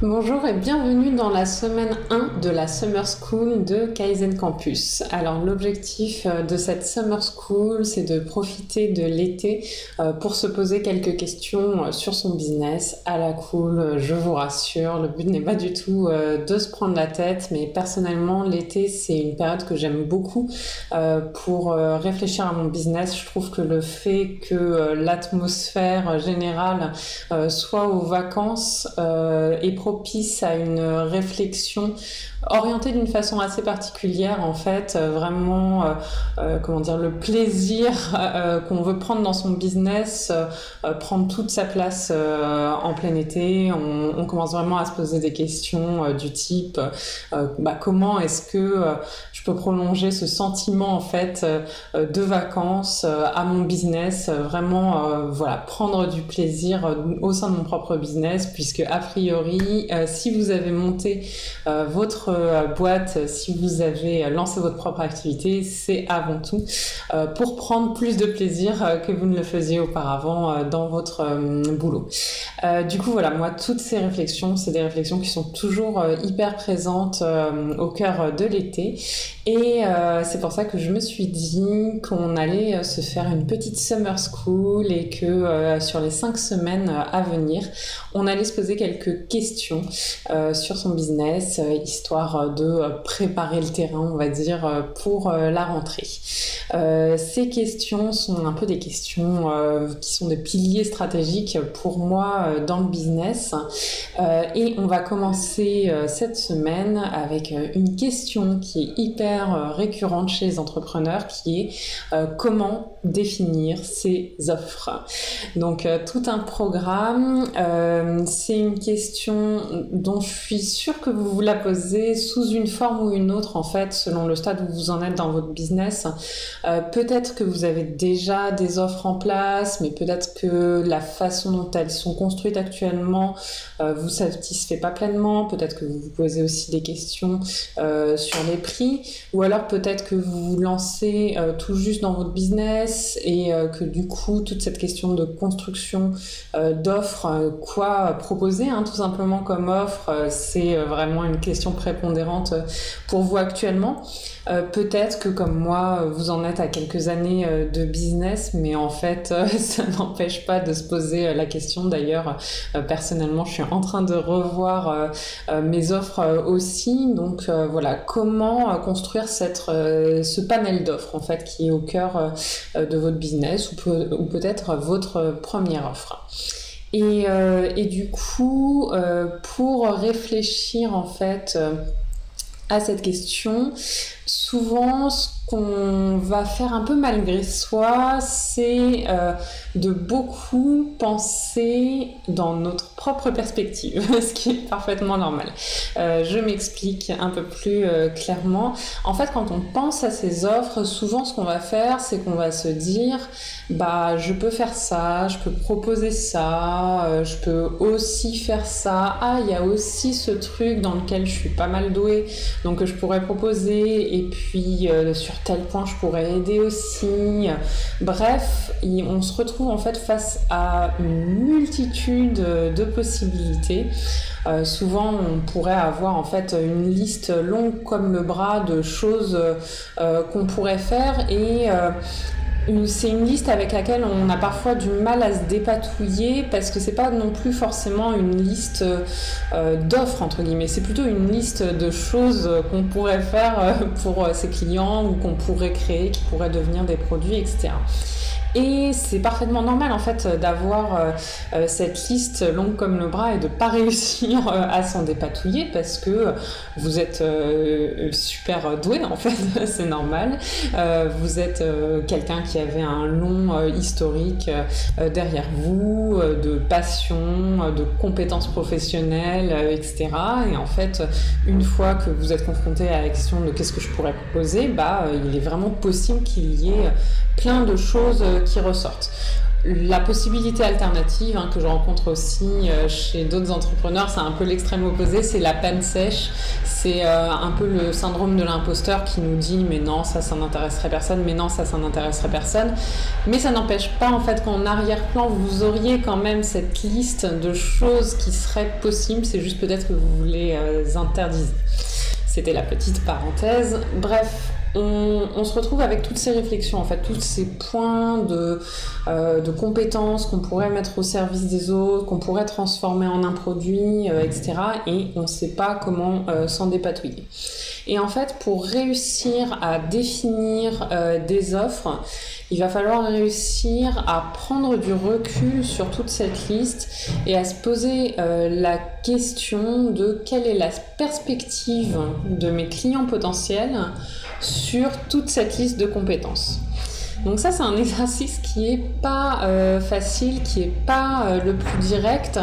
Bonjour et bienvenue dans la semaine 1 de la Summer School de Kaizen Campus. Alors l'objectif de cette Summer School, c'est de profiter de l'été pour se poser quelques questions sur son business à la cool, je vous rassure. Le but n'est pas du tout de se prendre la tête, mais personnellement l'été c'est une période que j'aime beaucoup pour réfléchir à mon business. Je trouve que le fait que l'atmosphère générale soit aux vacances est propice à une réflexion orientée d'une façon assez particulière en fait, vraiment comment dire, le plaisir qu'on veut prendre dans son business prendre toute sa place en plein été. On commence vraiment à se poser des questions du type comment est-ce que je peux prolonger ce sentiment en fait de vacances à mon business, vraiment voilà, prendre du plaisir au sein de mon propre business, puisque a priori si vous avez monté votre boîte, si vous avez lancé votre propre activité, c'est avant tout pour prendre plus de plaisir que vous ne le faisiez auparavant dans votre boulot. Du coup voilà, moi toutes ces réflexions, c'est des réflexions qui sont toujours hyper présentes au cœur de l'été, et c'est pour ça que je me suis dit qu'on allait se faire une petite summer school et que sur les 5 semaines à venir, on allait se poser quelques questions sur son business, histoire de préparer le terrain, on va dire, pour la rentrée. Ces questions sont un peu des questions qui sont des piliers stratégiques pour moi dans le business, et on va commencer cette semaine avec une question qui est hyper récurrente chez les entrepreneurs, qui est comment définir ses offres. Donc tout un programme, c'est une question dont je suis sûre que vous vous la posez sous une forme ou une autre en fait, selon le stade où vous en êtes dans votre business. Peut-être que vous avez déjà des offres en place, mais peut-être que la façon dont elles sont construites actuellement vous satisfait pas pleinement. Peut-être que vous vous posez aussi des questions sur les prix, ou alors peut-être que vous vous lancez tout juste dans votre business et que du coup toute cette question de construction d'offres, quoi proposer tout simplement comme offre, c'est vraiment une question prépondérante pour vous actuellement. Peut-être que comme moi vous en êtes à quelques années de business, mais en fait ça n'empêche pas de se poser la question. D'ailleurs personnellement je suis en train de revoir mes offres aussi, donc voilà, comment construire ce panel d'offres en fait qui est au cœur de votre business, ou peut-être votre première offre. Et du coup, pour réfléchir en fait à cette question, souvent ce qu'on va faire un peu malgré soi, c'est de beaucoup penser dans notre propre perspective, ce qui est parfaitement normal. Je m'explique un peu plus clairement. En fait, quand on pense à ces offres, souvent ce qu'on va faire, c'est qu'on va se dire je peux faire ça, je peux proposer ça, je peux aussi faire ça, il y a aussi ce truc dans lequel je suis pas mal douée, donc je pourrais proposer, et puis sur tel point je pourrais aider aussi. Bref, on se retrouve en fait face à une multitude de possibilités. Souvent on pourrait avoir en fait une liste longue comme le bras de choses qu'on pourrait faire, et c'est une liste avec laquelle on a parfois du mal à se dépatouiller, parce que c'est pas non plus forcément une liste d'offres entre guillemets, c'est plutôt une liste de choses qu'on pourrait faire pour ses clients, ou qu'on pourrait créer, qui pourraient devenir des produits, etc. Et c'est parfaitement normal en fait d'avoir cette liste longue comme le bras et de pas réussir à s'en dépatouiller, parce que vous êtes super doué en fait, c'est normal. Vous êtes quelqu'un qui avait un long historique derrière vous, de passion, de compétences professionnelles, etc. Et en fait, une fois que vous êtes confronté à la question de qu'est-ce que je pourrais proposer, il est vraiment possible qu'il y ait plein de choses qui ressortent. La possibilité alternative que je rencontre aussi chez d'autres entrepreneurs, c'est un peu l'extrême opposé, c'est la panne sèche. C'est un peu le syndrome de l'imposteur qui nous dit mais non, ça n'intéresserait personne, mais non, ça n'intéresserait personne. Mais ça n'empêche pas en fait qu'en arrière-plan, vous auriez quand même cette liste de choses qui seraient possibles, c'est juste peut-être que vous les interdisez. C'était la petite parenthèse. Bref, on se retrouve avec toutes ces réflexions, en fait, tous ces points de compétences qu'on pourrait mettre au service des autres, qu'on pourrait transformer en un produit, etc. Et on ne sait pas comment s'en dépatouiller. Et en fait, pour réussir à définir des offres, il va falloir réussir à prendre du recul sur toute cette liste et à se poser la question de quelle est la perspective de mes clients potentiels sur toute cette liste de compétences. Donc ça, c'est un exercice qui est pas facile, qui est pas le plus direct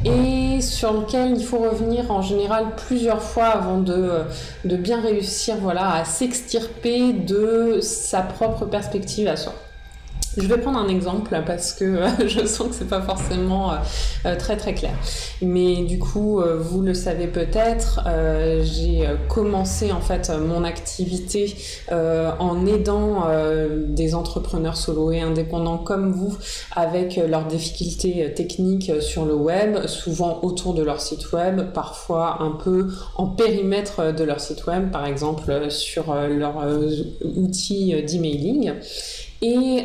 et sur lequel il faut revenir en général plusieurs fois avant de bien réussir à s'extirper de sa propre perspective à soi. Je vais prendre un exemple parce que je sens que c'est pas forcément très très clair. Mais du coup, vous le savez peut-être, j'ai commencé en fait mon activité en aidant des entrepreneurs solo et indépendants comme vous avec leurs difficultés techniques sur le web, souvent autour de leur site web, parfois un peu en périmètre de leur site web, par exemple sur leur outil d'emailing. Et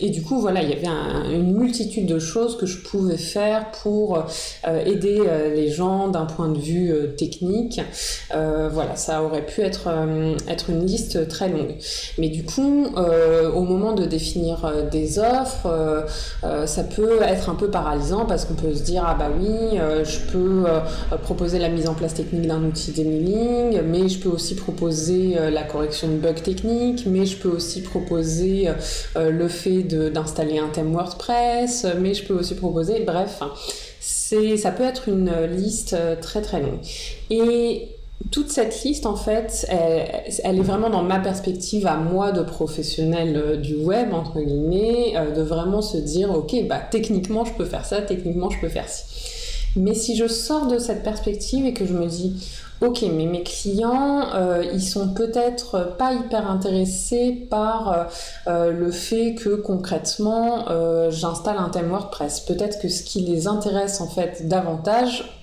du coup, il y avait une multitude de choses que je pouvais faire pour aider les gens d'un point de vue technique. Ça aurait pu être une liste très longue. Mais du coup, au moment de définir des offres, ça peut être un peu paralysant parce qu'on peut se dire « Ah bah oui, je peux proposer la mise en place technique d'un outil d'emailing, mais je peux aussi proposer la correction de bugs techniques, mais je peux aussi proposer le fait d'installer un thème WordPress, mais je peux aussi proposer, bref, ça peut être une liste très très longue. Et toute cette liste, en fait, elle est vraiment dans ma perspective à moi de professionnel du web, entre guillemets, de vraiment se dire, ok, techniquement je peux faire ça, techniquement je peux faire ci. Mais si je sors de cette perspective et que je me dis, ok, mais mes clients, ils sont peut-être pas hyper intéressés par le fait que concrètement, j'installe un thème WordPress. Peut-être que ce qui les intéresse en fait davantage,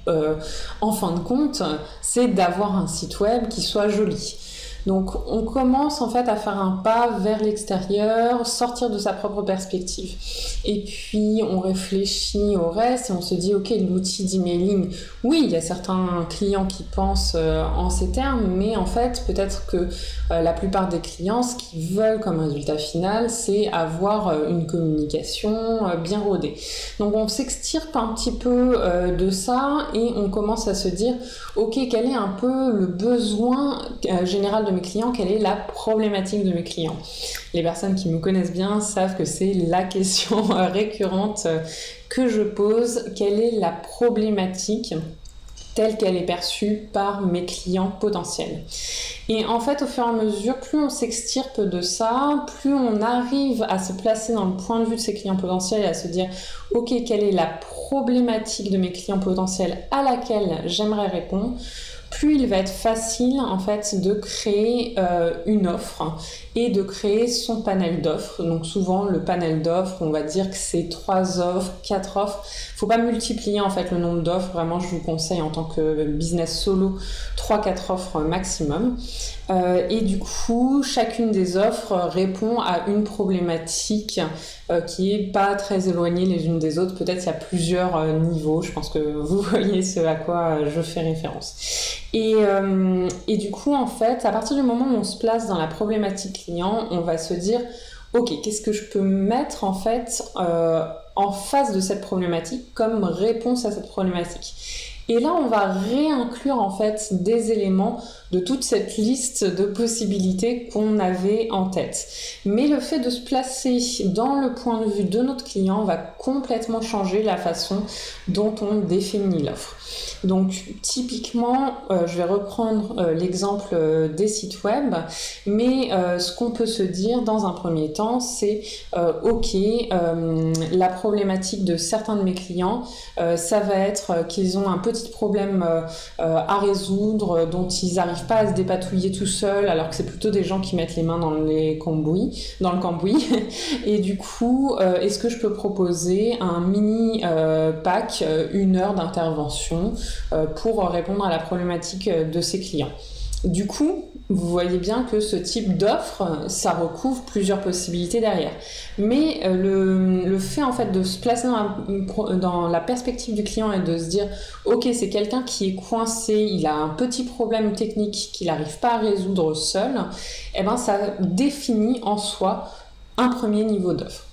en fin de compte, c'est d'avoir un site web qui soit joli. Donc on commence en fait à faire un pas vers l'extérieur, sortir de sa propre perspective. Et puis on réfléchit au reste et on se dit ok, l'outil d'emailing, oui, il y a certains clients qui pensent en ces termes, mais en fait peut-être que la plupart des clients, ce qu'ils veulent comme résultat final, c'est avoir une communication bien rodée. Donc on s'extirpe un petit peu de ça et on commence à se dire ok, quel est un peu le besoin général de mes clients, quelle est la problématique de mes clients. Les personnes qui me connaissent bien savent que c'est la question récurrente que je pose, quelle est la problématique telle qu'elle est perçue par mes clients potentiels. Et en fait, au fur et à mesure, plus on s'extirpe de ça, plus on arrive à se placer dans le point de vue de ses clients potentiels et à se dire « Ok, quelle est la problématique de mes clients potentiels à laquelle j'aimerais répondre ?» plus il va être facile en fait de créer une offre et de créer son panel d'offres. Donc souvent le panel d'offres, on va dire que c'est 3 offres, 4 offres. Faut pas multiplier en fait le nombre d'offres. Vraiment, je vous conseille en tant que business solo 3-4 offres maximum. Et du coup, chacune des offres répond à une problématique qui est pas très éloignée les unes des autres. Peut-être qu'il y a plusieurs niveaux. Je pense que vous voyez ce à quoi je fais référence. Et du coup, en fait, à partir du moment où on se place dans la problématique client, on va se dire ok, qu'est-ce que je peux mettre en fait en face de cette problématique comme réponse à cette problématique. Et là, on va réinclure en fait des éléments de toute cette liste de possibilités qu'on avait en tête. Mais le fait de se placer dans le point de vue de notre client va complètement changer la façon dont on définit l'offre. Donc typiquement, je vais reprendre l'exemple des sites web, mais ce qu'on peut se dire dans un premier temps, c'est ok, la problématique de certains de mes clients, ça va être qu'ils ont un peu petit problème à résoudre, dont ils n'arrivent pas à se dépatouiller tout seuls, alors que c'est plutôt des gens qui mettent les mains dans le cambouis. Et du coup, est-ce que je peux proposer un mini pack, 1 heure d'intervention pour répondre à la problématique de ces clients. Du coup, vous voyez bien que ce type d'offre, ça recouvre plusieurs possibilités derrière. Mais le fait en fait de se placer dans la perspective du client et de se dire « Ok, c'est quelqu'un qui est coincé, il a un petit problème technique qu'il n'arrive pas à résoudre seul », eh ben, ça définit en soi un premier niveau d'offre.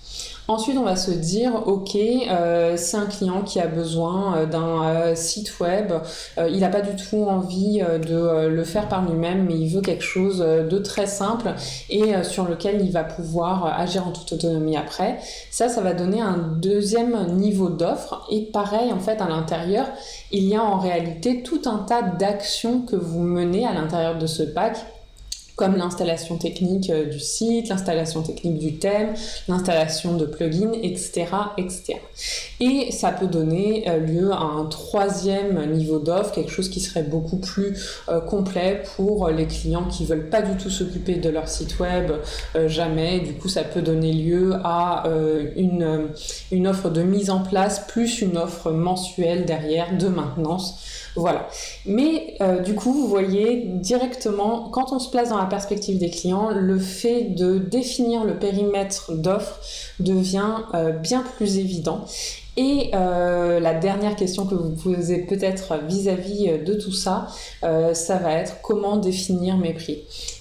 Ensuite, on va se dire, ok, c'est un client qui a besoin d'un site web, il n'a pas du tout envie de le faire par lui-même, mais il veut quelque chose de très simple et sur lequel il va pouvoir agir en toute autonomie après. Ça va donner un deuxième niveau d'offre. Et pareil, en fait, à l'intérieur, il y a en réalité tout un tas d'actions que vous menez à l'intérieur de ce pack, comme l'installation technique du site, l'installation technique du thème, l'installation de plugins, etc., etc. Et ça peut donner lieu à un troisième niveau d'offre, quelque chose qui serait beaucoup plus complet pour les clients qui veulent pas du tout s'occuper de leur site web, jamais. Du coup, ça peut donner lieu à une offre de mise en place, plus une offre mensuelle derrière de maintenance. Voilà. Mais du coup, vous voyez directement, quand on se place dans la perspective des clients, le fait de définir le périmètre d'offre devient bien plus évident. Et la dernière question que vous posez peut-être vis-à-vis de tout ça, ça va être comment définir mes prix.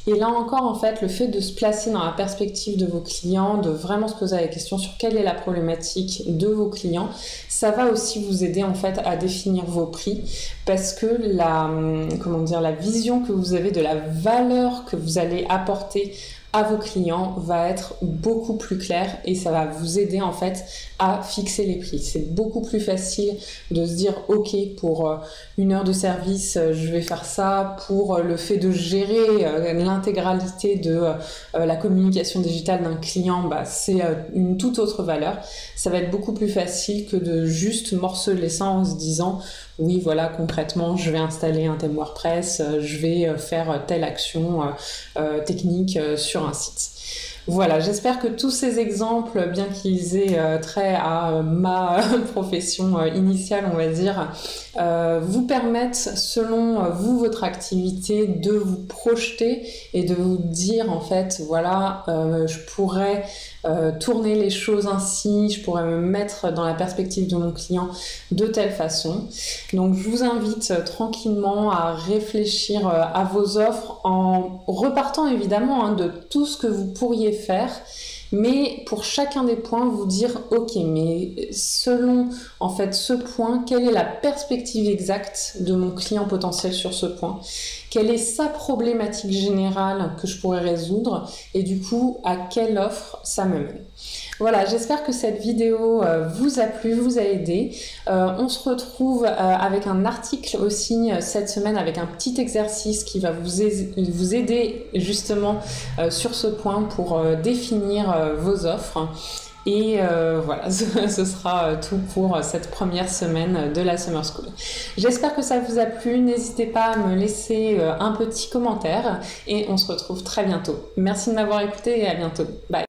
Et là encore, en fait, le fait de se placer dans la perspective de vos clients, de vraiment se poser la question sur quelle est la problématique de vos clients, ça va aussi vous aider en fait à définir vos prix, parce que la vision que vous avez de la valeur que vous allez apporter à vos clients va être beaucoup plus clair et ça va vous aider en fait à fixer les prix. C'est beaucoup plus facile de se dire ok, pour 1 heure de service je vais faire ça, pour le fait de gérer l'intégralité de la communication digitale d'un client, c'est une toute autre valeur. Ça va être beaucoup plus facile que de juste morceler ça en se disant oui, voilà, concrètement, je vais installer un thème WordPress, je vais faire telle action technique sur un site. Voilà, j'espère que tous ces exemples, bien qu'ils aient trait à ma profession initiale, on va dire, vous permettent, selon vous, votre activité, de vous projeter et de vous dire, en fait, voilà, je pourrais tourner les choses ainsi, je pourrais me mettre dans la perspective de mon client de telle façon. Donc, je vous invite tranquillement à réfléchir à vos offres en repartant évidemment de tout ce que vous pourriez faire, mais pour chacun des points vous dire ok, mais selon en fait ce point, quelle est la perspective exacte de mon client potentiel sur ce point, quelle est sa problématique générale que je pourrais résoudre et du coup à quelle offre ça me mène. Voilà, j'espère que cette vidéo vous a plu, vous a aidé. On se retrouve avec un article aussi cette semaine avec un petit exercice qui va vous aider justement sur ce point pour définir vos offres. Et voilà, ce sera tout pour cette première semaine de la Summer School. J'espère que ça vous a plu. N'hésitez pas à me laisser un petit commentaire et on se retrouve très bientôt. Merci de m'avoir écouté et à bientôt. Bye.